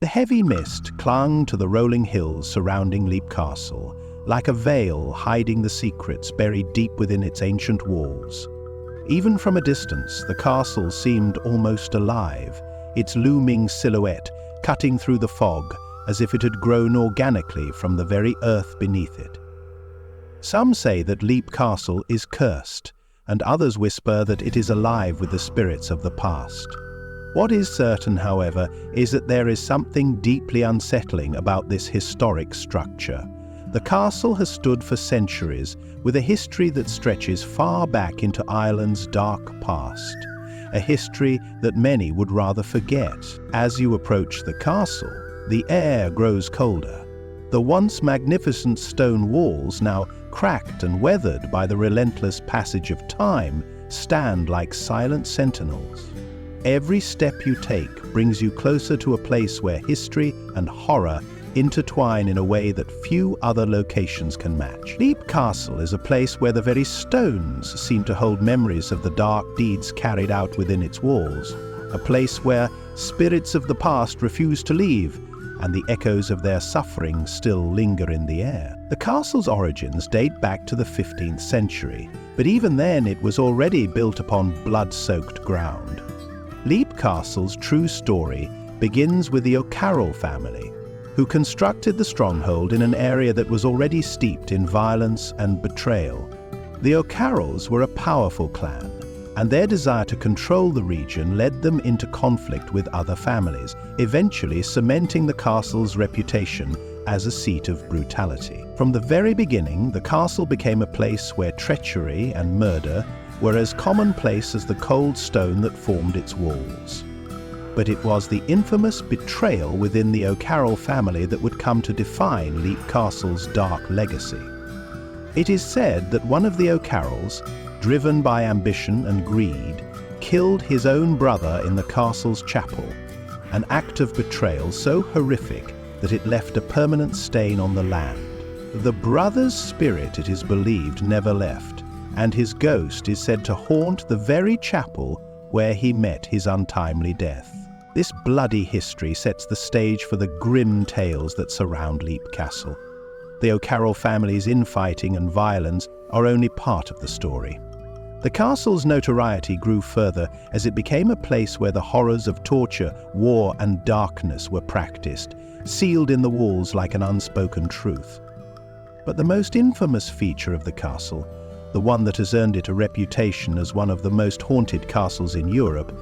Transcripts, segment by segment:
The heavy mist clung to the rolling hills surrounding Leap Castle, like a veil hiding the secrets buried deep within its ancient walls. Even from a distance, the castle seemed almost alive, its looming silhouette cutting through the fog as if it had grown organically from the very earth beneath it. Some say that Leap Castle is cursed, and others whisper that it is alive with the spirits of the past. What is certain, however, is that there is something deeply unsettling about this historic structure. The castle has stood for centuries, with a history that stretches far back into Ireland's dark past. A history that many would rather forget. As you approach the castle, the air grows colder. The once magnificent stone walls, now cracked and weathered by the relentless passage of time, stand like silent sentinels. Every step you take brings you closer to a place where history and horror intertwine in a way that few other locations can match. Leap Castle is a place where the very stones seem to hold memories of the dark deeds carried out within its walls, a place where spirits of the past refuse to leave, and the echoes of their suffering still linger in the air. The castle's origins date back to the 15th century, but even then it was already built upon blood-soaked ground. Leap Castle's true story begins with the O'Carroll family, who constructed the stronghold in an area that was already steeped in violence and betrayal. The O'Carrolls were a powerful clan, and their desire to control the region led them into conflict with other families, eventually cementing the castle's reputation as a seat of brutality. From the very beginning, the castle became a place where treachery and murder were as commonplace as the cold stone that formed its walls. But it was the infamous betrayal within the O'Carroll family that would come to define Leap Castle's dark legacy. It is said that one of the O'Carrolls, driven by ambition and greed, killed his own brother in the castle's chapel, an act of betrayal so horrific that it left a permanent stain on the land. The brother's spirit, it is believed, never left, and his ghost is said to haunt the very chapel where he met his untimely death. This bloody history sets the stage for the grim tales that surround Leap Castle. The O'Carroll family's infighting and violence are only part of the story. The castle's notoriety grew further as it became a place where the horrors of torture, war, and darkness were practiced, sealed in the walls like an unspoken truth. But the most infamous feature of the castle, the one that has earned it a reputation as one of the most haunted castles in Europe,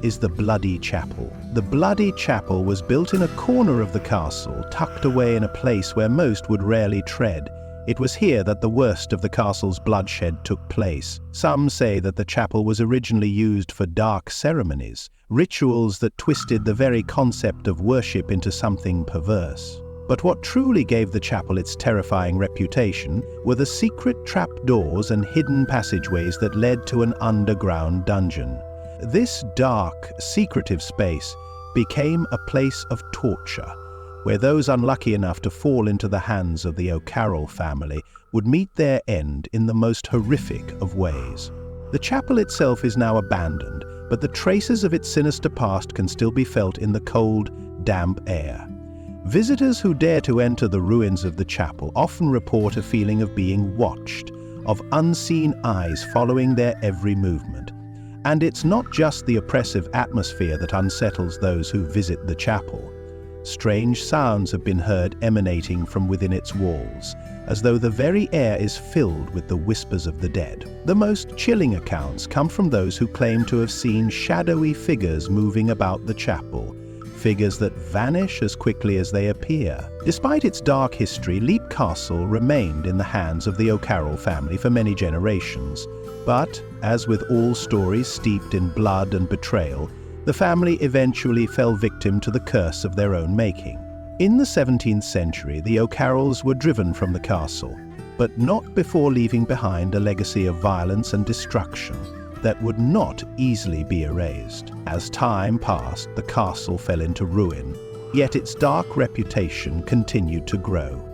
is the Bloody Chapel. The Bloody Chapel was built in a corner of the castle, tucked away in a place where most would rarely tread. It was here that the worst of the castle's bloodshed took place. Some say that the chapel was originally used for dark ceremonies, rituals that twisted the very concept of worship into something perverse. But what truly gave the chapel its terrifying reputation were the secret trapdoors and hidden passageways that led to an underground dungeon. This dark, secretive space became a place of torture, where those unlucky enough to fall into the hands of the O'Carroll family would meet their end in the most horrific of ways. The chapel itself is now abandoned, but the traces of its sinister past can still be felt in the cold, damp air. Visitors who dare to enter the ruins of the chapel often report a feeling of being watched, of unseen eyes following their every movement. And it's not just the oppressive atmosphere that unsettles those who visit the chapel. Strange sounds have been heard emanating from within its walls, as though the very air is filled with the whispers of the dead. The most chilling accounts come from those who claim to have seen shadowy figures moving about the chapel, figures that vanish as quickly as they appear. Despite its dark history, Leap Castle remained in the hands of the O'Carroll family for many generations. But, as with all stories steeped in blood and betrayal, the family eventually fell victim to the curse of their own making. In the 17th century, the O'Carrolls were driven from the castle, but not before leaving behind a legacy of violence and destruction that would not easily be erased. As time passed, the castle fell into ruin, yet its dark reputation continued to grow.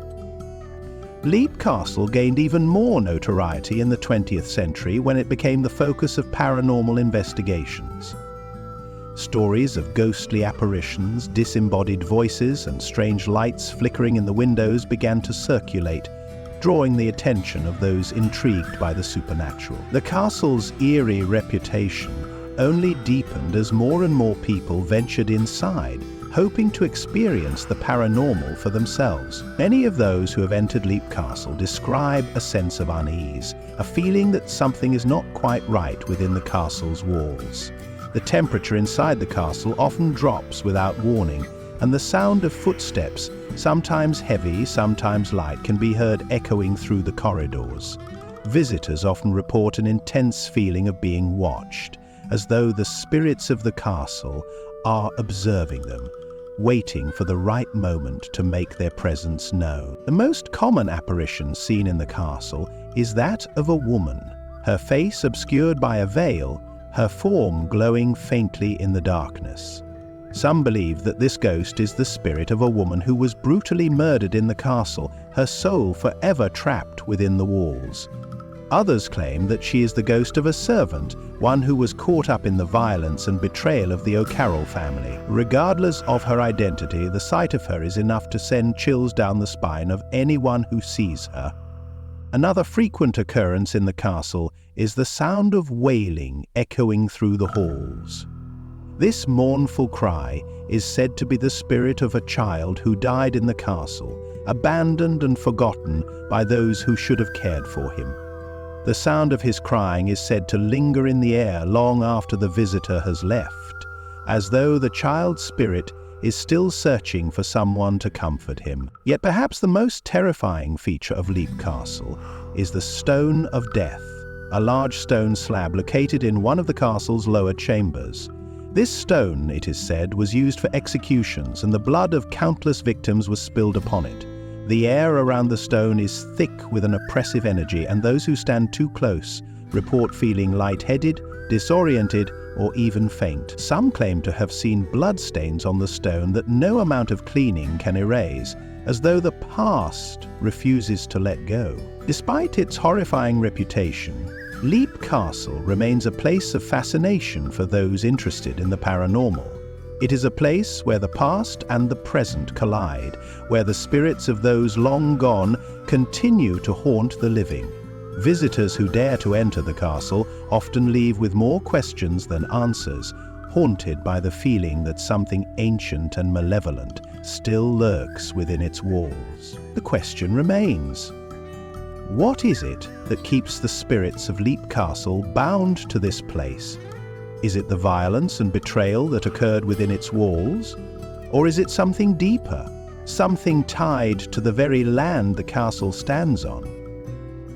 Leap Castle gained even more notoriety in the 20th century when it became the focus of paranormal investigations. Stories of ghostly apparitions, disembodied voices, and strange lights flickering in the windows began to circulate, drawing the attention of those intrigued by the supernatural. The castle's eerie reputation only deepened as more and more people ventured inside, hoping to experience the paranormal for themselves. Many of those who have entered Leap Castle describe a sense of unease, a feeling that something is not quite right within the castle's walls. The temperature inside the castle often drops without warning, and the sound of footsteps, sometimes heavy, sometimes light, can be heard echoing through the corridors. Visitors often report an intense feeling of being watched, as though the spirits of the castle are observing them, waiting for the right moment to make their presence known. The most common apparition seen in the castle is that of a woman, her face obscured by a veil, her form glowing faintly in the darkness. Some believe that this ghost is the spirit of a woman who was brutally murdered in the castle, her soul forever trapped within the walls. Others claim that she is the ghost of a servant, one who was caught up in the violence and betrayal of the O'Carroll family. Regardless of her identity, the sight of her is enough to send chills down the spine of anyone who sees her. Another frequent occurrence in the castle is the sound of wailing echoing through the halls. This mournful cry is said to be the spirit of a child who died in the castle, abandoned and forgotten by those who should have cared for him. The sound of his crying is said to linger in the air long after the visitor has left, as though the child's spirit is still searching for someone to comfort him. Yet perhaps the most terrifying feature of Leap Castle is the Stone of Death, a large stone slab located in one of the castle's lower chambers. This stone, it is said, was used for executions, and the blood of countless victims was spilled upon it. The air around the stone is thick with an oppressive energy, and those who stand too close report feeling lightheaded, disoriented, or even faint. Some claim to have seen bloodstains on the stone that no amount of cleaning can erase, as though the past refuses to let go. Despite its horrifying reputation, Leap Castle remains a place of fascination for those interested in the paranormal. It is a place where the past and the present collide, where the spirits of those long gone continue to haunt the living. Visitors who dare to enter the castle often leave with more questions than answers, haunted by the feeling that something ancient and malevolent still lurks within its walls. The question remains: what is it that keeps the spirits of Leap Castle bound to this place? Is it the violence and betrayal that occurred within its walls? Or is it something deeper, something tied to the very land the castle stands on?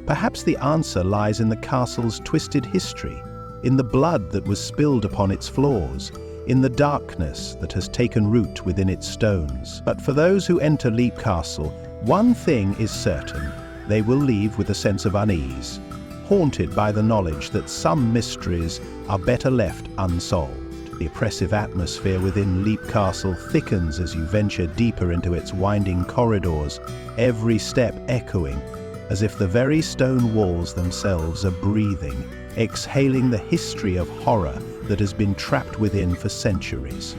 Perhaps the answer lies in the castle's twisted history, in the blood that was spilled upon its floors, in the darkness that has taken root within its stones. But for those who enter Leap Castle, one thing is certain: they will leave with a sense of unease, haunted by the knowledge that some mysteries are better left unsolved. The oppressive atmosphere within Leap Castle thickens as you venture deeper into its winding corridors, every step echoing as if the very stone walls themselves are breathing, exhaling the history of horror that has been trapped within for centuries.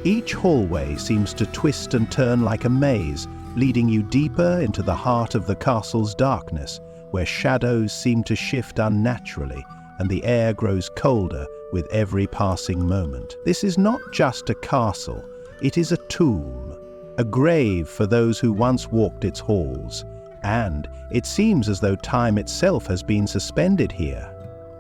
Each hallway seems to twist and turn like a maze, leading you deeper into the heart of the castle's darkness, where shadows seem to shift unnaturally and the air grows colder with every passing moment. This is not just a castle, it is a tomb, a grave for those who once walked its halls, and it seems as though time itself has been suspended here,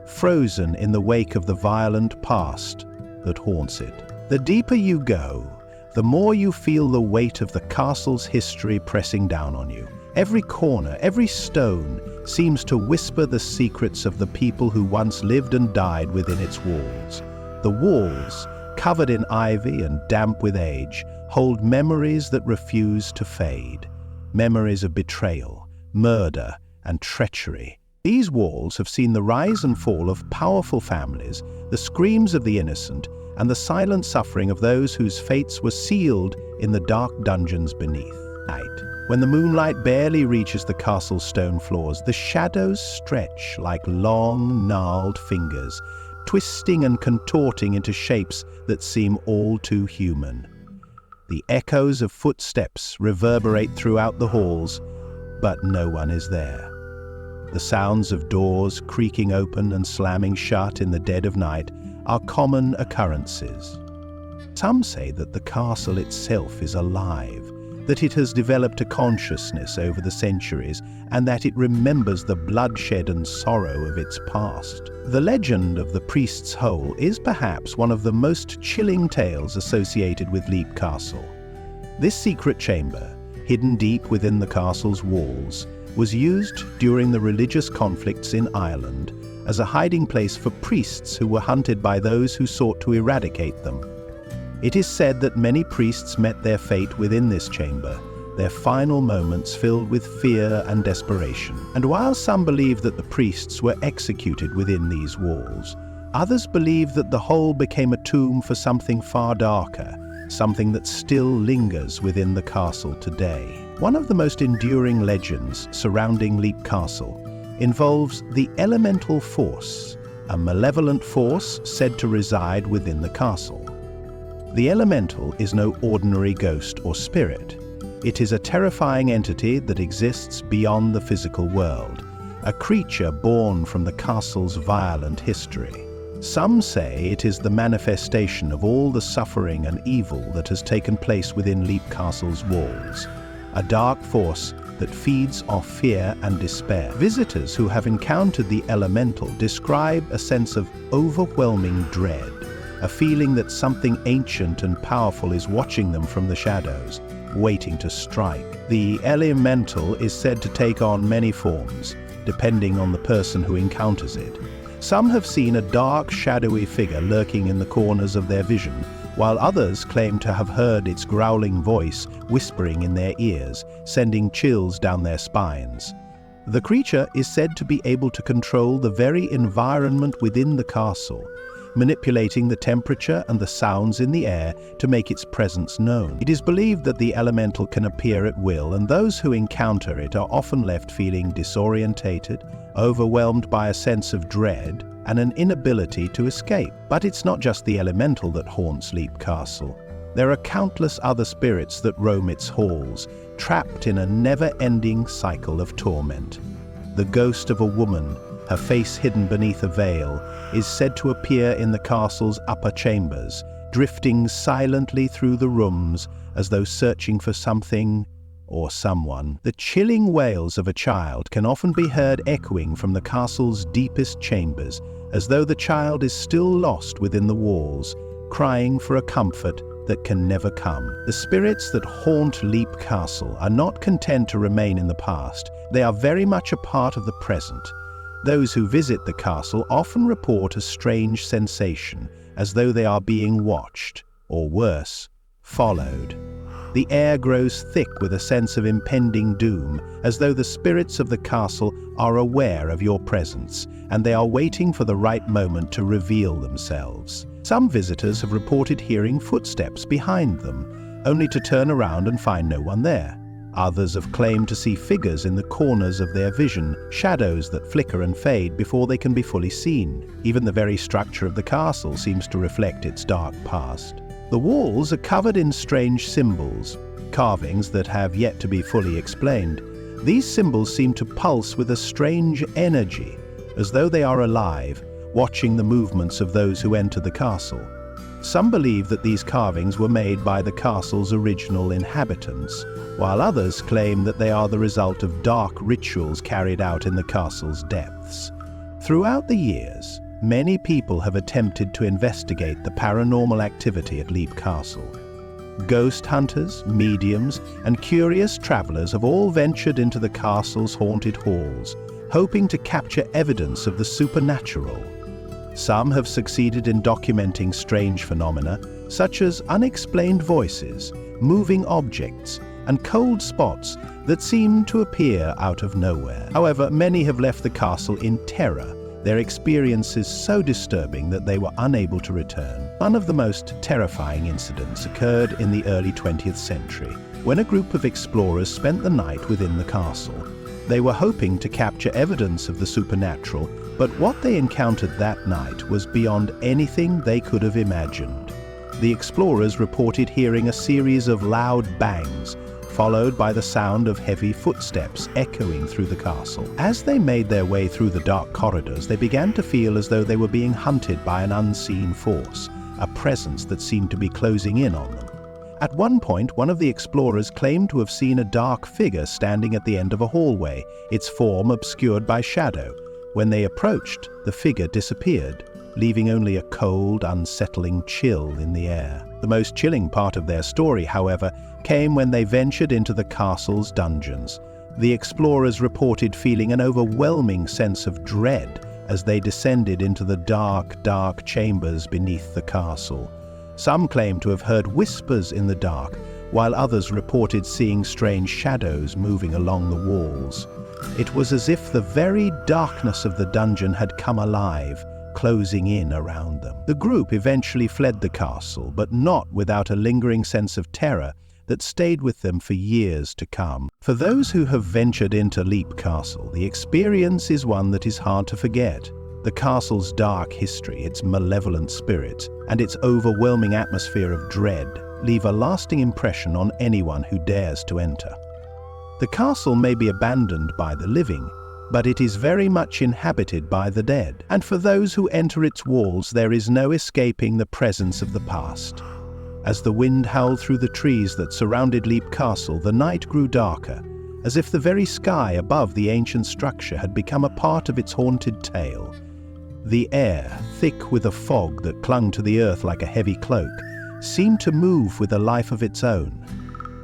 frozen in the wake of the violent past that haunts it. The deeper you go, the more you feel the weight of the castle's history pressing down on you. Every corner, every stone seems to whisper the secrets of the people who once lived and died within its walls. The walls, covered in ivy and damp with age, hold memories that refuse to fade. Memories of betrayal, murder, and treachery. These walls have seen the rise and fall of powerful families, the screams of the innocent, and the silent suffering of those whose fates were sealed in the dark dungeons beneath. Night, when the moonlight barely reaches the castle's stone floors, the shadows stretch like long, gnarled fingers, twisting and contorting into shapes that seem all too human. The echoes of footsteps reverberate throughout the halls, but no one is there. The sounds of doors creaking open and slamming shut in the dead of night are common occurrences. Some say that the castle itself is alive, that it has developed a consciousness over the centuries, and that it remembers the bloodshed and sorrow of its past. The legend of the Priest's Hole is perhaps one of the most chilling tales associated with Leap Castle. This secret chamber, hidden deep within the castle's walls, was used during the religious conflicts in Ireland as a hiding place for priests who were hunted by those who sought to eradicate them. It is said that many priests met their fate within this chamber, their final moments filled with fear and desperation. And while some believe that the priests were executed within these walls, others believe that the hole became a tomb for something far darker, something that still lingers within the castle today. One of the most enduring legends surrounding Leap Castle involves the elemental force, a malevolent force said to reside within the castle. The elemental is no ordinary ghost or spirit. It is a terrifying entity that exists beyond the physical world, a creature born from the castle's violent history. Some say it is the manifestation of all the suffering and evil that has taken place within Leap Castle's walls, a dark force that feeds off fear and despair. Visitors who have encountered the elemental describe a sense of overwhelming dread, a feeling that something ancient and powerful is watching them from the shadows, waiting to strike. The elemental is said to take on many forms, depending on the person who encounters it. Some have seen a dark, shadowy figure lurking in the corners of their vision, while others claim to have heard its growling voice whispering in their ears, sending chills down their spines. The creature is said to be able to control the very environment within the castle, manipulating the temperature and the sounds in the air to make its presence known. It is believed that the elemental can appear at will, and those who encounter it are often left feeling disorientated, overwhelmed by a sense of dread and an inability to escape. But it's not just the elemental that haunts Leap Castle. There are countless other spirits that roam its halls, trapped in a never-ending cycle of torment. The ghost of a woman, her face hidden beneath a veil, is said to appear in the castle's upper chambers, drifting silently through the rooms as though searching for something or someone. The chilling wails of a child can often be heard echoing from the castle's deepest chambers, as though the child is still lost within the walls, crying for a comfort that can never come. The spirits that haunt Leap Castle are not content to remain in the past. They are very much a part of the present. Those who visit the castle often report a strange sensation, as though they are being watched, or worse, followed. The air grows thick with a sense of impending doom, as though the spirits of the castle are aware of your presence, and they are waiting for the right moment to reveal themselves. Some visitors have reported hearing footsteps behind them, only to turn around and find no one there. Others have claimed to see figures in the corners of their vision, shadows that flicker and fade before they can be fully seen. Even the very structure of the castle seems to reflect its dark past. The walls are covered in strange symbols, carvings that have yet to be fully explained. These symbols seem to pulse with a strange energy, as though they are alive, watching the movements of those who enter the castle. Some believe that these carvings were made by the castle's original inhabitants, while others claim that they are the result of dark rituals carried out in the castle's depths. Throughout the years, many people have attempted to investigate the paranormal activity at Leap Castle. Ghost hunters, mediums, and curious travelers have all ventured into the castle's haunted halls, hoping to capture evidence of the supernatural. Some have succeeded in documenting strange phenomena, such as unexplained voices, moving objects, and cold spots that seem to appear out of nowhere. However, many have left the castle in terror, their experiences so disturbing that they were unable to return. One of the most terrifying incidents occurred in the early 20th century, when a group of explorers spent the night within the castle. They were hoping to capture evidence of the supernatural, but what they encountered that night was beyond anything they could have imagined. The explorers reported hearing a series of loud bangs, followed by the sound of heavy footsteps echoing through the castle. As they made their way through the dark corridors, they began to feel as though they were being hunted by an unseen force, a presence that seemed to be closing in on them. At one point, one of the explorers claimed to have seen a dark figure standing at the end of a hallway, its form obscured by shadow. When they approached, the figure disappeared, leaving only a cold, unsettling chill in the air. The most chilling part of their story, however, came when they ventured into the castle's dungeons. The explorers reported feeling an overwhelming sense of dread as they descended into the dark chambers beneath the castle. Some claimed to have heard whispers in the dark, while others reported seeing strange shadows moving along the walls. It was as if the very darkness of the dungeon had come alive, closing in around them. The group eventually fled the castle, but not without a lingering sense of terror that stayed with them for years to come. For those who have ventured into Leap Castle, the experience is one that is hard to forget. The castle's dark history, its malevolent spirits, and its overwhelming atmosphere of dread leave a lasting impression on anyone who dares to enter. The castle may be abandoned by the living, but it is very much inhabited by the dead, and for those who enter its walls there is no escaping the presence of the past. As the wind howled through the trees that surrounded Leap Castle, the night grew darker, as if the very sky above the ancient structure had become a part of its haunted tale. The air, thick with a fog that clung to the earth like a heavy cloak, seemed to move with a life of its own.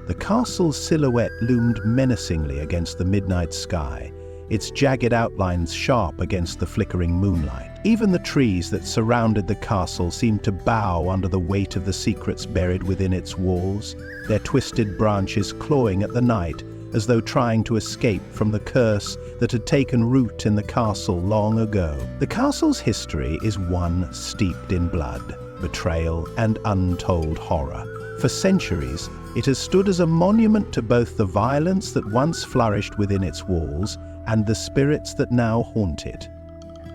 The castle's silhouette loomed menacingly against the midnight sky, its jagged outlines sharp against the flickering moonlight. Even the trees that surrounded the castle seemed to bow under the weight of the secrets buried within its walls, their twisted branches clawing at the night as though trying to escape from the curse that had taken root in the castle long ago. The castle's history is one steeped in blood, betrayal, and untold horror. For centuries, it has stood as a monument to both the violence that once flourished within its walls and the spirits that now haunt it.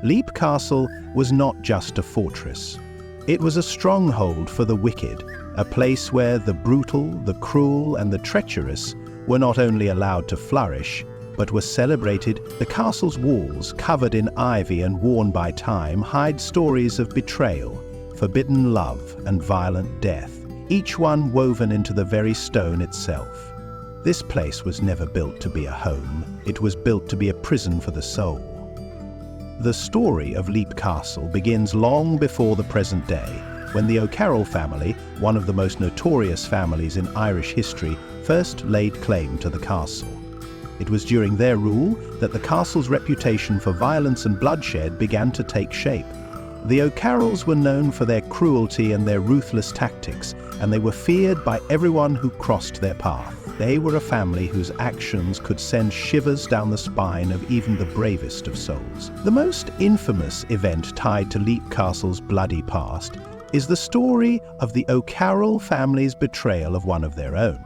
Leap Castle was not just a fortress. It was a stronghold for the wicked, a place where the brutal, the cruel, and the treacherous were not only allowed to flourish, but were celebrated. The castle's walls, covered in ivy and worn by time, hide stories of betrayal, forbidden love, and violent death, each one woven into the very stone itself. This place was never built to be a home, it was built to be a prison for the soul. The story of Leap Castle begins long before the present day, when the O'Carroll family, one of the most notorious families in Irish history, first laid claim to the castle. It was during their rule that the castle's reputation for violence and bloodshed began to take shape. The O'Carrolls were known for their cruelty and their ruthless tactics, and they were feared by everyone who crossed their path. They were a family whose actions could send shivers down the spine of even the bravest of souls. The most infamous event tied to Leap Castle's bloody past is the story of the O'Carroll family's betrayal of one of their own.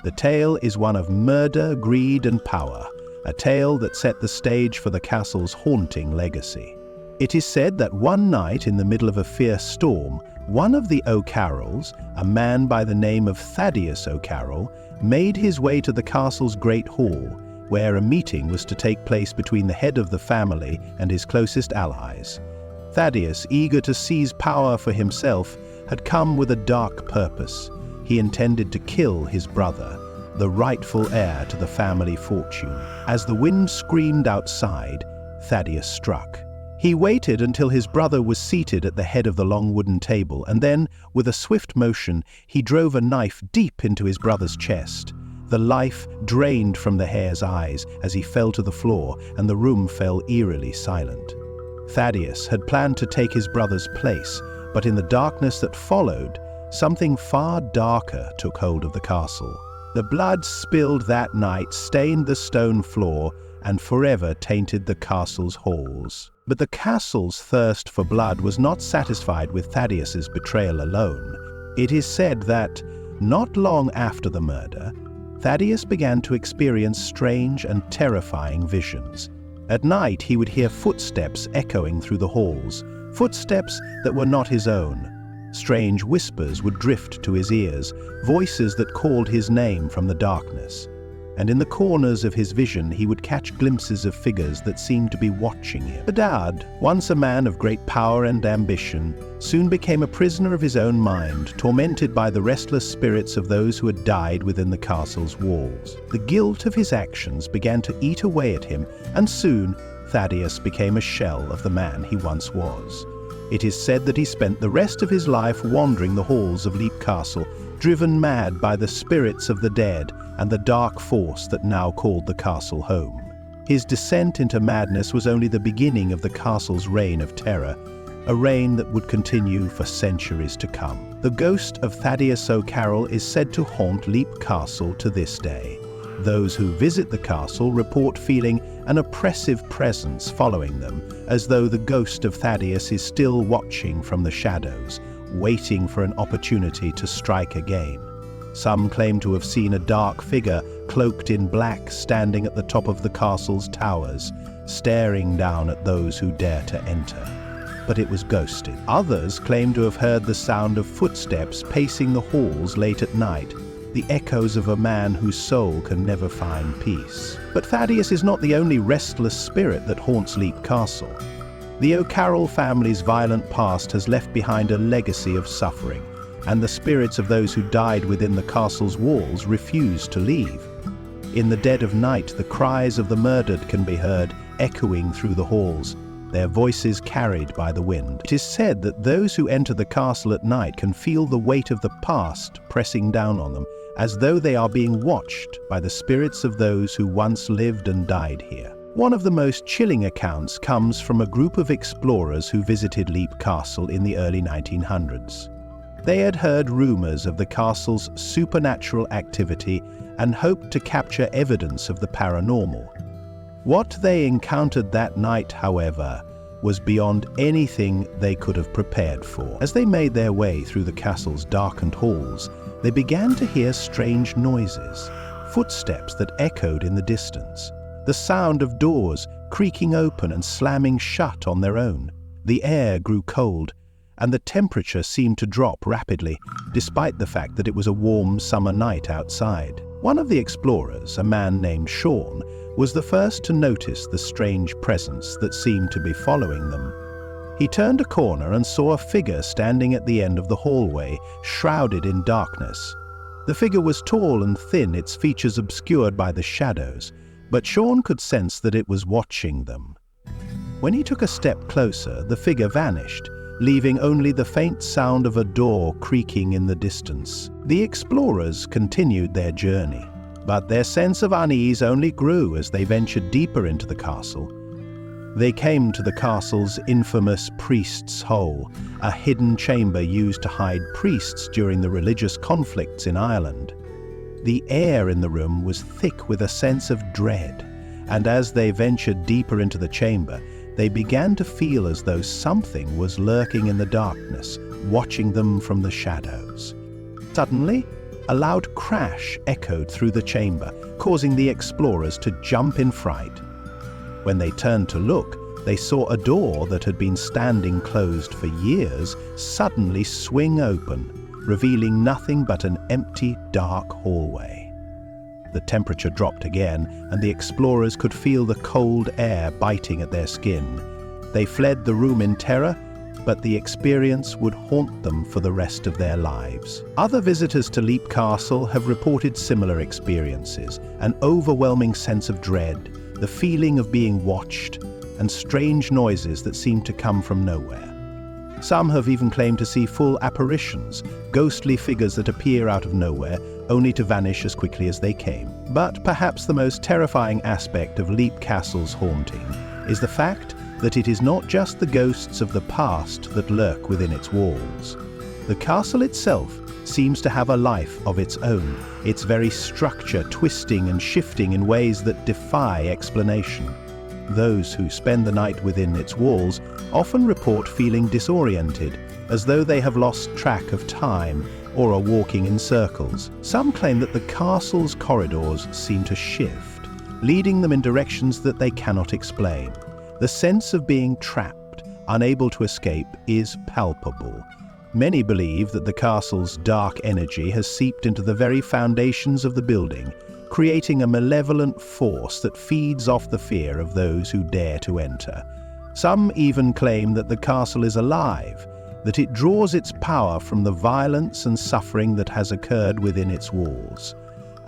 The tale is one of murder, greed, and power, a tale that set the stage for the castle's haunting legacy. It is said that one night in the middle of a fierce storm, one of the O'Carrolls, a man by the name of Thaddeus O'Carroll, made his way to the castle's great hall, where a meeting was to take place between the head of the family and his closest allies. Thaddeus, eager to seize power for himself, had come with a dark purpose. He intended to kill his brother, the rightful heir to the family fortune. As the wind screamed outside, Thaddeus struck. He waited until his brother was seated at the head of the long wooden table, and then, with a swift motion, he drove a knife deep into his brother's chest. The life drained from the heir's eyes as he fell to the floor, and the room fell eerily silent. Thaddeus had planned to take his brother's place, but in the darkness that followed, something far darker took hold of the castle. The blood spilled that night stained the stone floor and forever tainted the castle's halls. But the castle's thirst for blood was not satisfied with Thaddeus's betrayal alone. It is said that, not long after the murder, Thaddeus began to experience strange and terrifying visions. At night, he would hear footsteps echoing through the halls, footsteps that were not his own. Strange whispers would drift to his ears, voices that called his name from the darkness. And in the corners of his vision, he would catch glimpses of figures that seemed to be watching him. Bedad, once a man of great power and ambition, soon became a prisoner of his own mind, tormented by the restless spirits of those who had died within the castle's walls. The guilt of his actions began to eat away at him, and soon Thaddeus became a shell of the man he once was. It is said that he spent the rest of his life wandering the halls of Leap Castle, driven mad by the spirits of the dead and the dark force that now called the castle home. His descent into madness was only the beginning of the castle's reign of terror, a reign that would continue for centuries to come. The ghost of Thaddeus O'Carroll is said to haunt Leap Castle to this day. Those who visit the castle report feeling an oppressive presence following them, as though the ghost of Thaddeus is still watching from the shadows, waiting for an opportunity to strike again. Some claim to have seen a dark figure cloaked in black standing at the top of the castle's towers, staring down at those who dare to enter. But it was ghosted. Others claim to have heard the sound of footsteps pacing the halls late at night, the echoes of a man whose soul can never find peace. But Thaddeus is not the only restless spirit that haunts Leap Castle. The O'Carroll family's violent past has left behind a legacy of suffering, and the spirits of those who died within the castle's walls refuse to leave. In the dead of night, the cries of the murdered can be heard echoing through the halls, their voices carried by the wind. It is said that those who enter the castle at night can feel the weight of the past pressing down on them, as though they are being watched by the spirits of those who once lived and died here. One of the most chilling accounts comes from a group of explorers who visited Leap Castle in the early 1900s. They had heard rumors of the castle's supernatural activity and hoped to capture evidence of the paranormal. What they encountered that night, however, was beyond anything they could have prepared for. As they made their way through the castle's darkened halls, they began to hear strange noises, footsteps that echoed in the distance, the sound of doors creaking open and slamming shut on their own. The air grew cold, and the temperature seemed to drop rapidly, despite the fact that it was a warm summer night outside. One of the explorers, a man named Sean, was the first to notice the strange presence that seemed to be following them. He turned a corner and saw a figure standing at the end of the hallway, shrouded in darkness. The figure was tall and thin, its features obscured by the shadows, but Sean could sense that it was watching them. When he took a step closer, the figure vanished, leaving only the faint sound of a door creaking in the distance. The explorers continued their journey, but their sense of unease only grew as they ventured deeper into the castle. They came to the castle's infamous Priest's Hole, a hidden chamber used to hide priests during the religious conflicts in Ireland. The air in the room was thick with a sense of dread, and as they ventured deeper into the chamber, they began to feel as though something was lurking in the darkness, watching them from the shadows. Suddenly, a loud crash echoed through the chamber, causing the explorers to jump in fright. When they turned to look, they saw a door that had been standing closed for years suddenly swing open, revealing nothing but an empty, dark hallway. The temperature dropped again, and the explorers could feel the cold air biting at their skin. They fled the room in terror, but the experience would haunt them for the rest of their lives. Other visitors to Leap Castle have reported similar experiences, an overwhelming sense of dread, the feeling of being watched, and strange noises that seem to come from nowhere. Some have even claimed to see full apparitions, ghostly figures that appear out of nowhere, only to vanish as quickly as they came. But perhaps the most terrifying aspect of Leap Castle's haunting is the fact that it is not just the ghosts of the past that lurk within its walls. The castle itself seems to have a life of its own, its very structure twisting and shifting in ways that defy explanation. Those who spend the night within its walls often report feeling disoriented, as though they have lost track of time, or are walking in circles. Some claim that the castle's corridors seem to shift, leading them in directions that they cannot explain. The sense of being trapped, unable to escape, is palpable. Many believe that the castle's dark energy has seeped into the very foundations of the building, creating a malevolent force that feeds off the fear of those who dare to enter. Some even claim that the castle is alive, that it draws its power from the violence and suffering that has occurred within its walls.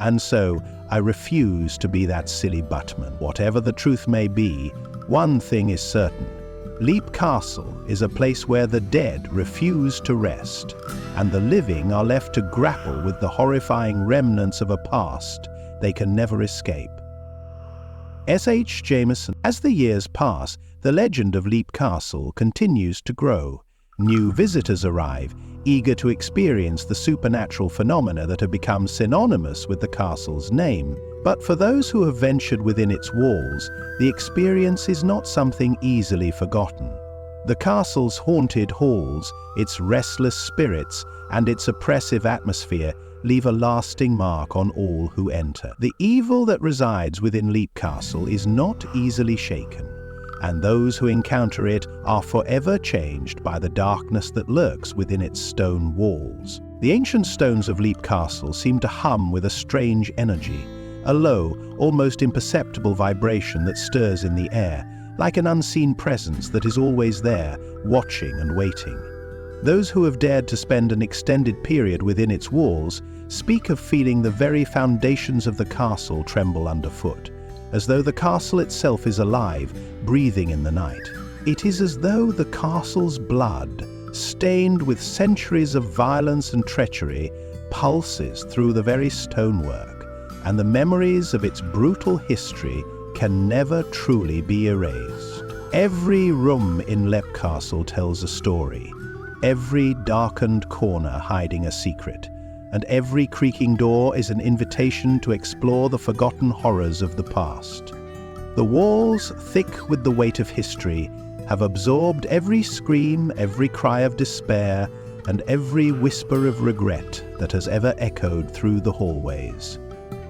And so, I refuse to be that silly buttman. Whatever the truth may be, one thing is certain. Leap Castle is a place where the dead refuse to rest, and the living are left to grapple with the horrifying remnants of a past they can never escape. S.H. Jameson. As the years pass, the legend of Leap Castle continues to grow. New visitors arrive, eager to experience the supernatural phenomena that have become synonymous with the castle's name. But for those who have ventured within its walls, the experience is not something easily forgotten. The castle's haunted halls, its restless spirits, and its oppressive atmosphere leave a lasting mark on all who enter. The evil that resides within Leap Castle is not easily shaken, and those who encounter it are forever changed by the darkness that lurks within its stone walls. The ancient stones of Leap Castle seem to hum with a strange energy, a low, almost imperceptible vibration that stirs in the air, like an unseen presence that is always there, watching and waiting. Those who have dared to spend an extended period within its walls speak of feeling the very foundations of the castle tremble underfoot, as though the castle itself is alive, breathing in the night. It is as though the castle's blood, stained with centuries of violence and treachery, pulses through the very stonework, and the memories of its brutal history can never truly be erased. Every room in Leap Castle tells a story, every darkened corner hiding a secret, and every creaking door is an invitation to explore the forgotten horrors of the past. The walls, thick with the weight of history, have absorbed every scream, every cry of despair, and every whisper of regret that has ever echoed through the hallways.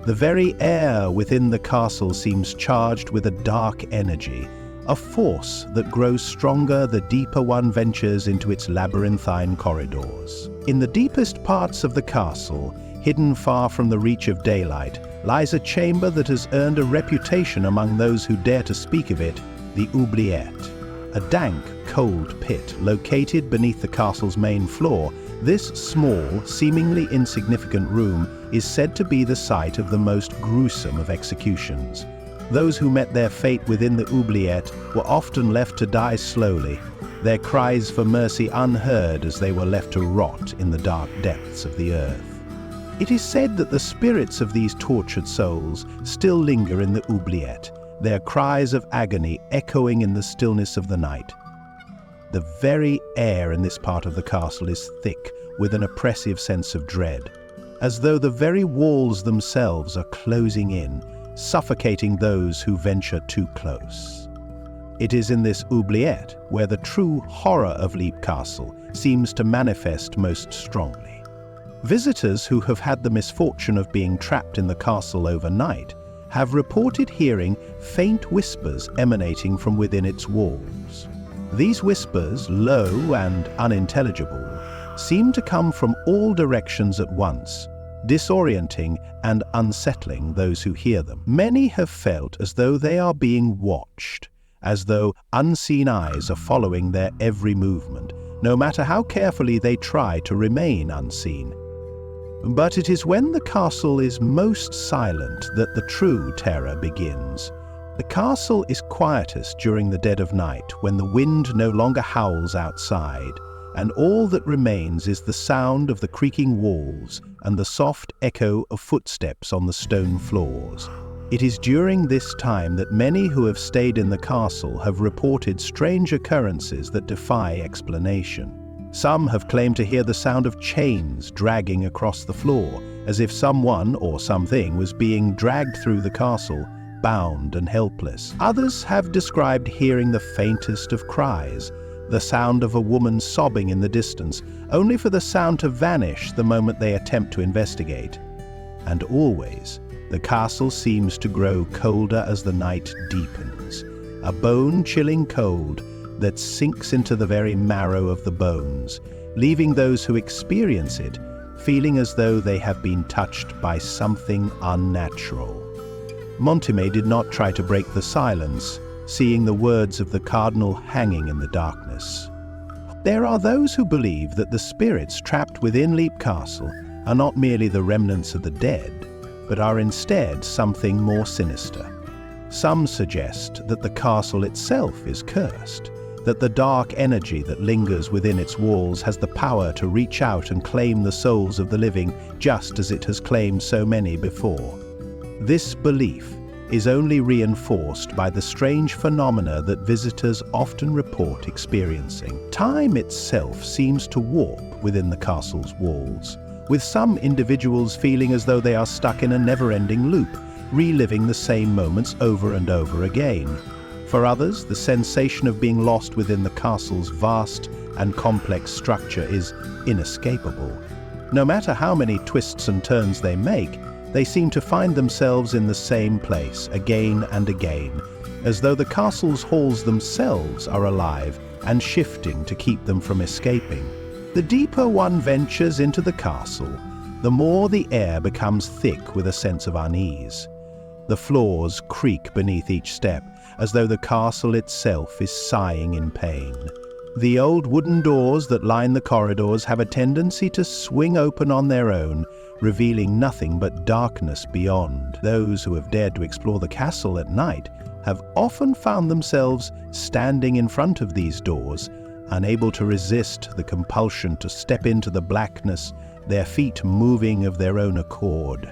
The very air within the castle seems charged with a dark energy, a force that grows stronger the deeper one ventures into its labyrinthine corridors. In the deepest parts of the castle, hidden far from the reach of daylight, lies a chamber that has earned a reputation among those who dare to speak of it, the oubliette. A dank, cold pit located beneath the castle's main floor, this small, seemingly insignificant room is said to be the site of the most gruesome of executions. Those who met their fate within the oubliette were often left to die slowly, their cries for mercy unheard as they were left to rot in the dark depths of the earth. It is said that the spirits of these tortured souls still linger in the oubliette, their cries of agony echoing in the stillness of the night. The very air in this part of the castle is thick with an oppressive sense of dread, as though the very walls themselves are closing in, suffocating those who venture too close. It is in this oubliette where the true horror of Leap Castle seems to manifest most strongly. Visitors who have had the misfortune of being trapped in the castle overnight have reported hearing faint whispers emanating from within its walls. These whispers, low and unintelligible, seem to come from all directions at once, disorienting and unsettling those who hear them. Many have felt as though they are being watched, as though unseen eyes are following their every movement, no matter how carefully they try to remain unseen. But it is when the castle is most silent that the true terror begins. The castle is quietest during the dead of night, when the wind no longer howls outside, and all that remains is the sound of the creaking walls and the soft echo of footsteps on the stone floors. It is during this time that many who have stayed in the castle have reported strange occurrences that defy explanation. Some have claimed to hear the sound of chains dragging across the floor, as if someone or something was being dragged through the castle, bound and helpless. Others have described hearing the faintest of cries, the sound of a woman sobbing in the distance, only for the sound to vanish the moment they attempt to investigate. And always, the castle seems to grow colder as the night deepens, a bone-chilling cold that sinks into the very marrow of the bones, leaving those who experience it feeling as though they have been touched by something unnatural. Montime did not try to break the silence, seeing the words of the cardinal hanging in the darkness. There are those who believe that the spirits trapped within Leap Castle are not merely the remnants of the dead, but are instead something more sinister. Some suggest that the castle itself is cursed, that the dark energy that lingers within its walls has the power to reach out and claim the souls of the living, just as it has claimed so many before. This belief is only reinforced by the strange phenomena that visitors often report experiencing. Time itself seems to warp within the castle's walls, with some individuals feeling as though they are stuck in a never-ending loop, reliving the same moments over and over again. For others, the sensation of being lost within the castle's vast and complex structure is inescapable. No matter how many twists and turns they make, they seem to find themselves in the same place again and again, as though the castle's halls themselves are alive and shifting to keep them from escaping. The deeper one ventures into the castle, the more the air becomes thick with a sense of unease. The floors creak beneath each step, as though the castle itself is sighing in pain. The old wooden doors that line the corridors have a tendency to swing open on their own, revealing nothing but darkness beyond. Those who have dared to explore the castle at night have often found themselves standing in front of these doors, unable to resist the compulsion to step into the blackness, their feet moving of their own accord.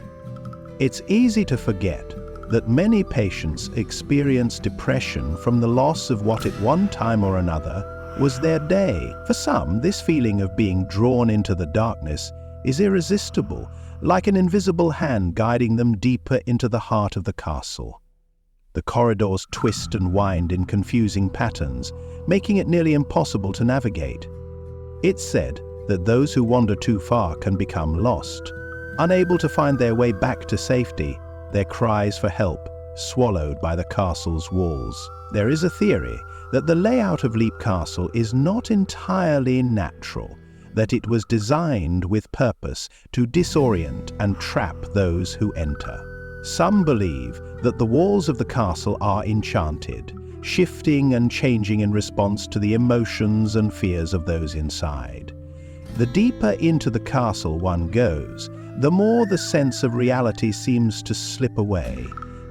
It's easy to forget that many patients experience depression from the loss of what at one time or another was their day. For some, this feeling of being drawn into the darkness is irresistible, like an invisible hand guiding them deeper into the heart of the castle. The corridors twist and wind in confusing patterns, making it nearly impossible to navigate. It's said that those who wander too far can become lost, unable to find their way back to safety, their cries for help swallowed by the castle's walls. There is a theory that the layout of Leap Castle is not entirely natural, that it was designed with purpose to disorient and trap those who enter. Some believe that the walls of the castle are enchanted, shifting and changing in response to the emotions and fears of those inside. The deeper into the castle one goes, the more the sense of reality seems to slip away.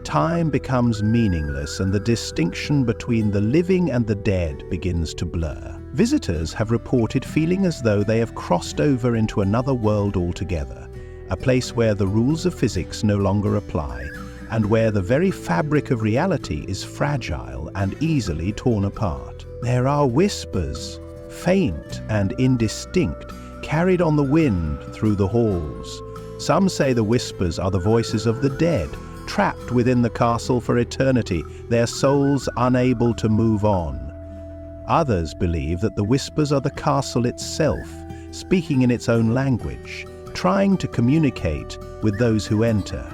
Time becomes meaningless and the distinction between the living and the dead begins to blur. Visitors have reported feeling as though they have crossed over into another world altogether, a place where the rules of physics no longer apply, and where the very fabric of reality is fragile and easily torn apart. There are whispers, faint and indistinct, carried on the wind through the halls. Some say the whispers are the voices of the dead, trapped within the castle for eternity, their souls unable to move on. Others believe that the whispers are the castle itself, speaking in its own language, trying to communicate with those who enter.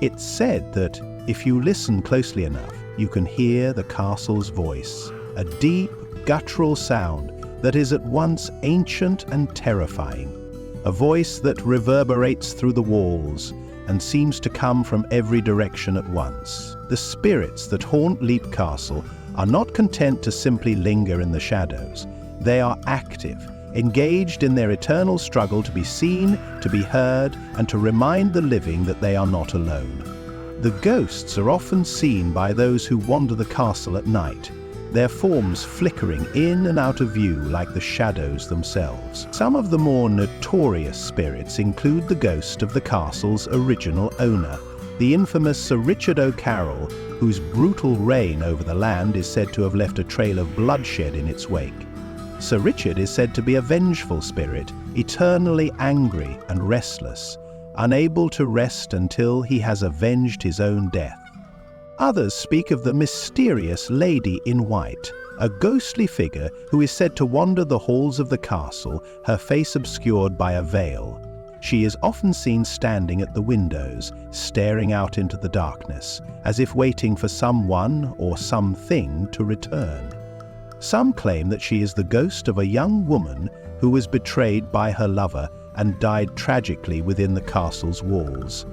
It's said that if you listen closely enough, you can hear the castle's voice, a deep, guttural sound that is at once ancient and terrifying, a voice that reverberates through the walls and seems to come from every direction at once. The spirits that haunt Leap Castle are not content to simply linger in the shadows. They are active, engaged in their eternal struggle to be seen, to be heard, and to remind the living that they are not alone. The ghosts are often seen by those who wander the castle at night, their forms flickering in and out of view like the shadows themselves. Some of the more notorious spirits include the ghost of the castle's original owner, the infamous Sir Richard O'Carroll, whose brutal reign over the land is said to have left a trail of bloodshed in its wake. Sir Richard is said to be a vengeful spirit, eternally angry and restless, unable to rest until he has avenged his own death. Others speak of the mysterious Lady in White, a ghostly figure who is said to wander the halls of the castle, her face obscured by a veil. She is often seen standing at the windows, staring out into the darkness, as if waiting for someone or something to return. Some claim that she is the ghost of a young woman who was betrayed by her lover and died tragically within the castle's walls.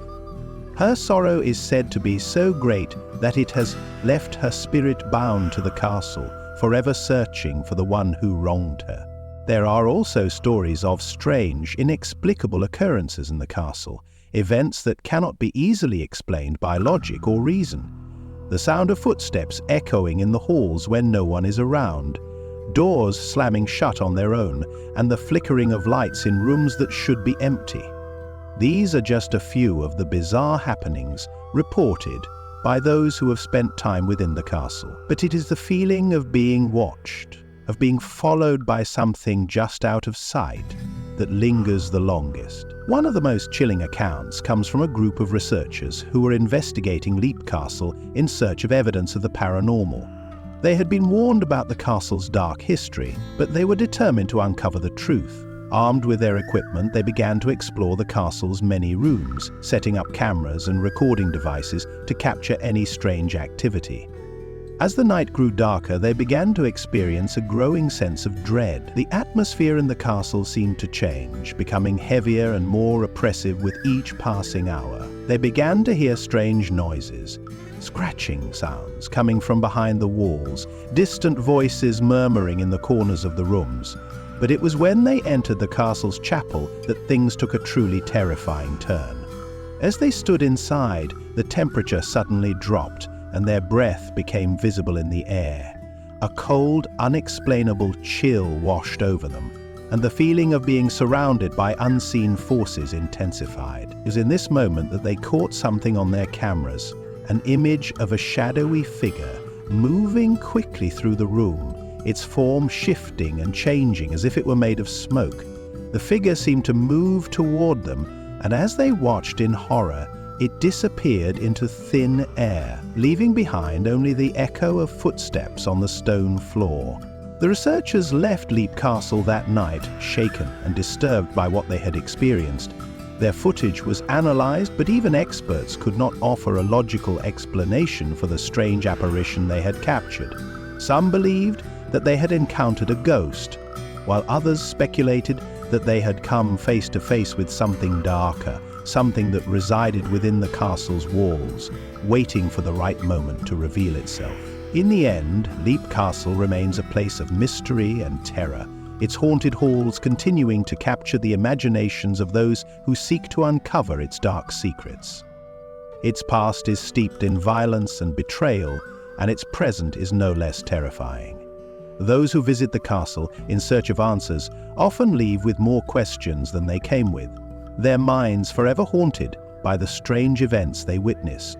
Her sorrow is said to be so great that it has left her spirit bound to the castle, forever searching for the one who wronged her. There are also stories of strange, inexplicable occurrences in the castle, events that cannot be easily explained by logic or reason. The sound of footsteps echoing in the halls when no one is around, doors slamming shut on their own, and the flickering of lights in rooms that should be empty. These are just a few of the bizarre happenings reported by those who have spent time within the castle. But it is the feeling of being watched, of being followed by something just out of sight, that lingers the longest. One of the most chilling accounts comes from a group of researchers who were investigating Leap Castle in search of evidence of the paranormal. They had been warned about the castle's dark history, but they were determined to uncover the truth. Armed with their equipment, they began to explore the castle's many rooms, setting up cameras and recording devices to capture any strange activity. As the night grew darker, they began to experience a growing sense of dread. The atmosphere in the castle seemed to change, becoming heavier and more oppressive with each passing hour. They began to hear strange noises, scratching sounds coming from behind the walls, distant voices murmuring in the corners of the rooms. But it was when they entered the castle's chapel that things took a truly terrifying turn. As they stood inside, the temperature suddenly dropped, and their breath became visible in the air. A cold, unexplainable chill washed over them, and the feeling of being surrounded by unseen forces intensified. It was in this moment that they caught something on their cameras, an image of a shadowy figure moving quickly through the room, its form shifting and changing as if it were made of smoke. The figure seemed to move toward them, and as they watched in horror, it disappeared into thin air, leaving behind only the echo of footsteps on the stone floor. The researchers left Leap Castle that night, shaken and disturbed by what they had experienced. Their footage was analyzed, but even experts could not offer a logical explanation for the strange apparition they had captured. Some believed that they had encountered a ghost, while others speculated that they had come face to face with something darker, something that resided within the castle's walls, waiting for the right moment to reveal itself. In the end, Leap Castle remains a place of mystery and terror, its haunted halls continuing to capture the imaginations of those who seek to uncover its dark secrets. Its past is steeped in violence and betrayal, and its present is no less terrifying. Those who visit the castle in search of answers often leave with more questions than they came with, their minds forever haunted by the strange events they witnessed.